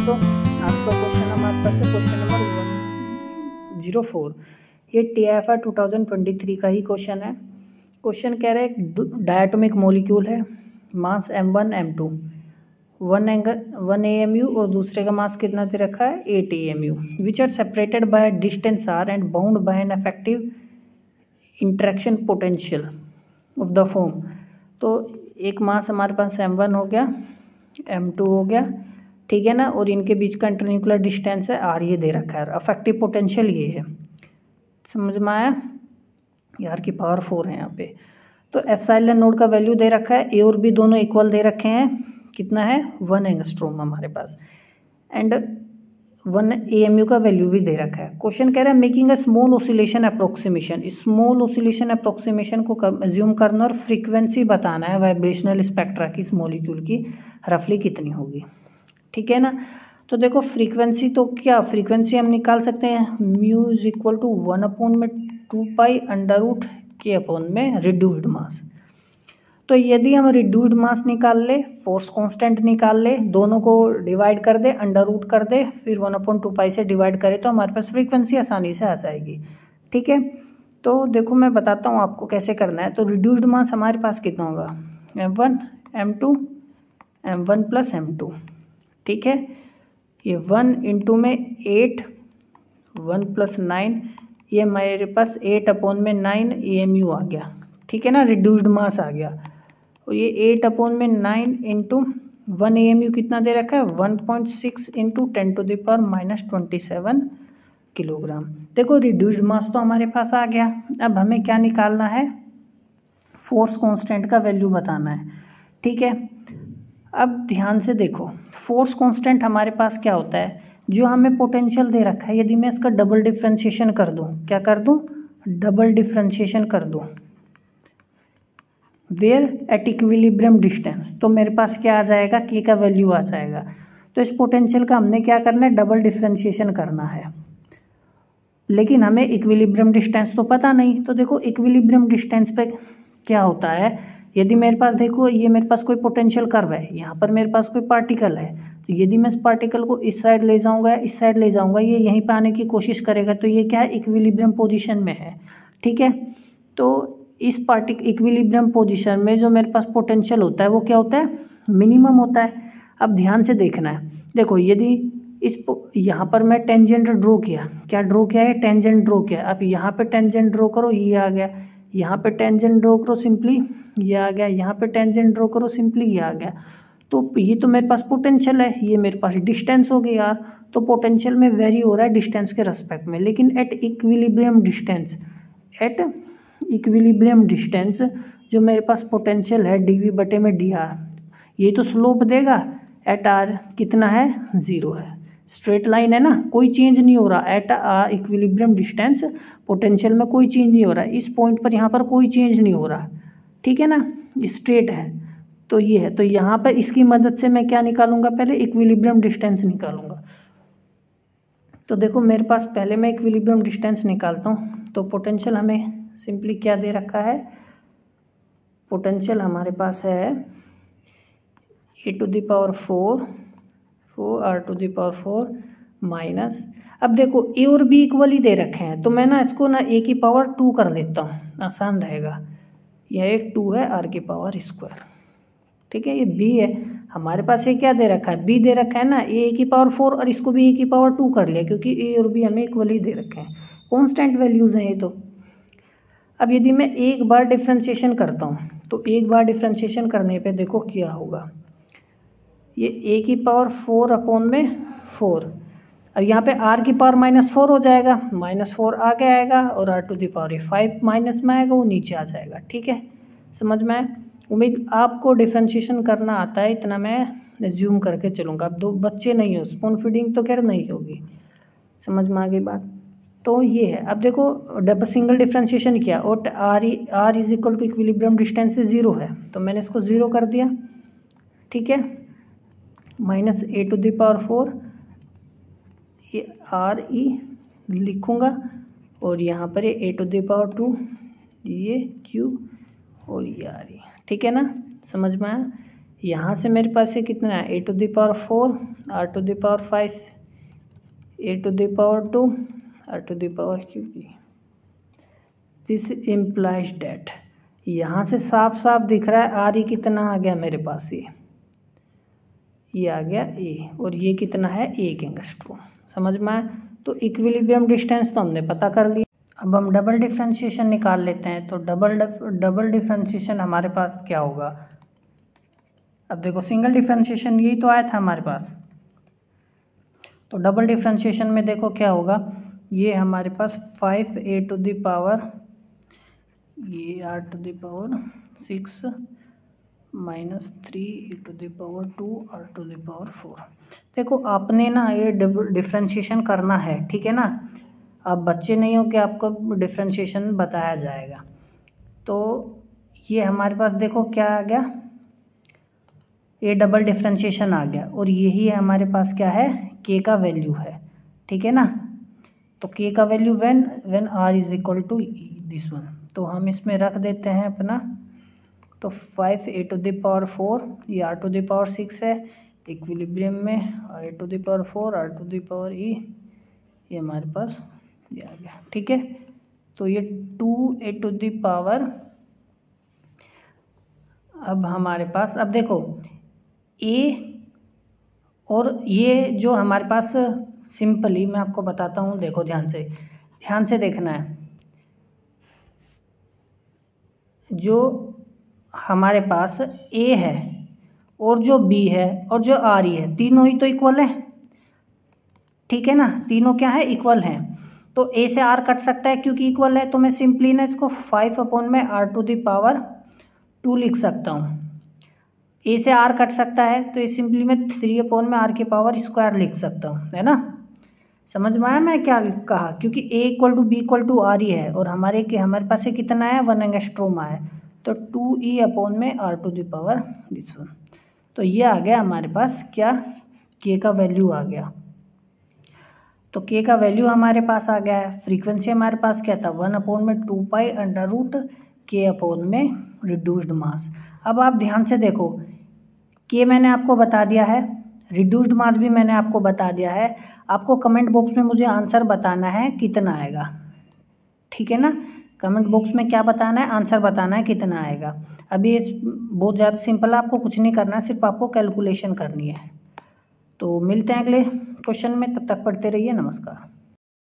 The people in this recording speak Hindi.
दोस्तों, आज का क्वेश्चन हमारे पास है क्वेश्चन नंबर 104। ये TIFR 2023 का ही क्वेश्चन है। क्वेश्चन कह रहा है एक डायटोमिक मॉलिक्यूल है, मास M1 M2, 1 AMU और दूसरे का मास कितना दे रखा है 8 AMU, which are separated by distance r and bound by an effective interaction potential of the form. तो एक मास हमारे पास M1 हो गया, M2 हो गया, ठीक है ना, और इनके बीच का इंटरन्यूक्लियर डिस्टेंस है r, ये दे रखा है। अफेक्टिव पोटेंशियल ये है, समझ में आया, यार की पावर 4 है यहाँ पे। तो एप्सिलॉन नोड का वैल्यू दे रखा है, ए और बी दोनों इक्वल दे रखे हैं, कितना है 1 एंगस्ट्रोम हमारे पास, एंड 1 AMU का वैल्यू भी दे रखा है। क्वेश्चन कह रहा है making a small oscillation approximation. Small oscillation approximation को एज्यूम करना और फ्रीक्वेंसी बताना है वाइब्रेशनल स्पेक्ट्रा की इस मॉलिक्यूल की रफली कितनी होगी, ठीक है ना। तो देखो फ्रीक्वेंसी, तो क्या फ्रीक्वेंसी हम निकाल सकते हैं, mu is equal to 1/2π√k reduced mass. तो यदि हम रिड्यूस्ड मास निकाल ले, फोर्स कांस्टेंट निकाल ले, दोनों को डिवाइड कर दे, अंडर रूट कर दे, फिर 1/2π से डिवाइड करें तो हमारे पास फ्रीक्वेंसी आसानी से आ जाएगी, ठीक है। तो देखो मैं बताता हूँ आपको कैसे करना है। तो रिड्यूस्ड मास हमारे पास कितना होगा, M1 M2 M1 + M2, ठीक है। ये 1 इंटू में 8, 1 + 9, ये मेरे पास 8/9 AMU आ गया, ठीक है ना, रिड्यूस्ड मास आ गया। और ये 8/9 इंटू 1 AMU कितना दे रखा है 1.6 इंटू 10⁻⁻27 किलोग्राम। देखो रिड्यूस्ड मास तो हमारे पास आ गया। अब हमें क्या निकालना है, फोर्स कांस्टेंट का वैल्यू बताना है, ठीक है। अब ध्यान से देखो, फोर्स कांस्टेंट हमारे पास क्या होता है, जो हमें पोटेंशियल दे रखा है, यदि मैं इसका डबल डिफरेंशिएशन कर दूं, क्या कर दूं, डबल डिफरेंशिएशन कर दूं, वेयर एट इक्विलिब्रियम डिस्टेंस, तो मेरे पास क्या आ जाएगा, के का वैल्यू आ जाएगा। तो इस पोटेंशियल का हमने क्या करना है, डबल डिफरेंशिएशन करना है, लेकिन हमें इक्विलिब्रियम डिस्टेंस तो पता नहीं। तो देखो इक्विलिब्रियम डिस्टेंस पे क्या होता है, यदि मेरे पास देखो ये मेरे पास कोई पोटेंशियल कर्व है, यहाँ पर मेरे पास कोई पार्टिकल है, तो यदि मैं इस पार्टिकल को इस साइड ले जाऊँगा, इस साइड ले जाऊँगा, ये यहीं पर आने की कोशिश करेगा, तो ये क्या है, इक्विलिब्रियम पोजीशन में है, ठीक है। तो इस इक्विलिब्रियम पोजीशन में जो मेरे पास पोटेंशियल होता है वो क्या होता है, मिनिमम होता है। अब ध्यान से देखना है, देखो यदि यहाँ पर मैं टेंजेंट ड्रॉ किया, क्या ड्रॉ किया है, टेंजेंट ड्रॉ किया। अब यहाँ पे टेंजेंट ड्रॉ करो, ये आ गया, यहाँ पे टेंजेंट ड्रॉ करो सिंपली, ये आ गया, यहाँ पे टेंजेंट ड्रॉ करो सिंपली, ये आ गया। तो ये तो मेरे पास पोटेंशियल है, ये मेरे पास डिस्टेंस हो गई यार। तो पोटेंशियल में वेरी हो रहा है डिस्टेंस के रेस्पेक्ट में, लेकिन एट इक्विलिब्रियम डिस्टेंस जो मेरे पास पोटेंशियल है dV/dr, ये तो स्लोप देगा, एट r कितना है 0 है, स्ट्रेट लाइन है ना, कोई चेंज नहीं हो रहा। एट इक्विलिब्रियम डिस्टेंस पोटेंशियल में कोई चेंज नहीं हो रहा, इस पॉइंट पर यहाँ पर कोई चेंज नहीं हो रहा, ठीक है ना, स्ट्रेट है। तो ये है, तो यहाँ पर इसकी मदद से मैं क्या निकालूंगा, पहले इक्विलिब्रियम डिस्टेंस निकालूंगा। तो देखो मेरे पास पहले मैं इक्विलिब्रियम डिस्टेंस निकालता हूँ। तो पोटेंशियल हमें सिंपली क्या दे रखा है, पोटेंशियल हमारे पास है A⁴ R⁴ माइनस, अब देखो ए और बी इक्वल ही दे रखे हैं, तो मैं ना इसको ना A⁴ कर लेता हूँ, आसान रहेगा। यह एक 2 है R⁴², ठीक है। ये बी है हमारे पास, ये क्या दे रखा है, बी दे रखा है ना, A⁴ और इसको भी A⁴ कर लिया, क्योंकि ए और बी हमें इक्वल ही दे रखे हैं, कॉन्स्टेंट वैल्यूज हैं ये तो। अब यदि मैं एक बार डिफ्रेंशिएशन करता हूँ, तो एक बार डिफ्रेंशिएशन करने पे देखो क्या होगा, ये A⁴/4। अब यहाँ पे R⁻⁻4 हो जाएगा, -4 आगे आएगा, और R⁵ माइनस में आएगा, वो नीचे आ जाएगा, ठीक है, समझ में आए। उम्मीद आपको डिफ्रेंशिएशन करना आता है, इतना मैं एज्यूम करके चलूँगा। अब दो बच्चे नहीं हो, स्पून फीडिंग तो खैर नहीं होगी, समझ में आ गई बात। तो ये है, अब देखो डबल सिंगल डिफ्रेंशिएशन किया, और R is equal to equilibrium distance से 0 है, तो मैंने इसको 0 कर दिया, ठीक है, -A⁴ ये RE लिखूँगा, और यहाँ पर ये A⁴ ये Q और ये RE, ठीक है ना, समझ में आया। यहाँ से मेरे पास ये कितना है, a to the power 4, r to the power 5, a to the power 2, r to the power cube. This implies that, यहाँ से साफ साफ दिख रहा है आर ई कितना आ गया मेरे पास, ये आ गया ए, और ये कितना है 1 एंगस्ट्रॉम। समझ में आया? तो इक्विलिब्रियम डिस्टेंस तो हमने पता कर लिया। अब हम डबल डिफ्रेंशिएशन निकाल लेते हैं। तो डबल डिफ्रेंशिएशन हमारे पास क्या होगा, अब देखो सिंगल डिफ्रेंशिएशन यही तो आया था हमारे पास, तो डबल डिफ्रेंशिएशन में देखो क्या होगा, ये हमारे पास 5a टू द पावर, ये r to the power 6 minus 3 to the power 2 r to the power 4। देखो आपने ना ये डिफ्रेंशिएशन करना है, ठीक है ना। आप बच्चे नहीं हो कि आपको डिफ्रेंशिएशन बताया जाएगा। तो ये हमारे पास देखो क्या आ गया, ये डबल डिफ्रेंशिएशन आ गया, और यही हमारे पास क्या है, k का वैल्यू है, ठीक है ना। तो k का value when r is equal to this one, तो हम इसमें रख देते हैं अपना, तो 5a टू द पावर 4, ये r टू द पावर 6 है, इक्विलिब्रियम में a to the power 4 r to the power e, ये हमारे पास ये आ गया, ठीक है। तो ये 2a टू द पावर, अब हमारे पास, अब देखो a और ये जो हमारे पास, सिंपली मैं आपको बताता हूँ, देखो ध्यान से देखना है। जो हमारे पास a है और जो b है और जो r e है, तीनों ही तो इक्वल है, ठीक है ना। तीनों क्या है, इक्वल हैं। तो a से r कट सकता है क्योंकि इक्वल है, तो मैं सिंपली ना इसको 5 अपॉन में r टू द पावर 2 लिख सकता हूँ। a से r कट सकता है तो ये सिंपली मैं 3 अपॉन में r की पावर स्क्वायर लिख सकता हूँ, है ना। समझ में आया मैं क्या कहा, क्योंकि a equal to b equal to r ही है, और हमारे पास ये कितना है, 1 एंगस्ट्रोम है, तो 2e अपॉन में r to the power this one. तो ये आ गया हमारे पास क्या, k का वैल्यू आ गया। तो k का वैल्यू हमारे पास आ गया है। फ्रीक्वेंसी हमारे पास क्या था, 1 अपॉन में 2 pi under root k upon में रिड्यूस्ड मास। अब आप ध्यान से देखो, k मैंने आपको बता दिया है, रिड्यूस्ड मास भी मैंने आपको बता दिया है। आपको कमेंट बॉक्स में मुझे आंसर बताना है कितना आएगा, ठीक है ना। कमेंट बॉक्स में क्या बताना है, आंसर बताना है कितना आएगा। अभी इस बहुत ज़्यादा सिंपल है, आपको कुछ नहीं करना है, सिर्फ आपको कैलकुलेशन करनी है। तो मिलते हैं अगले क्वेश्चन में, तब तक पढ़ते रहिए। नमस्कार।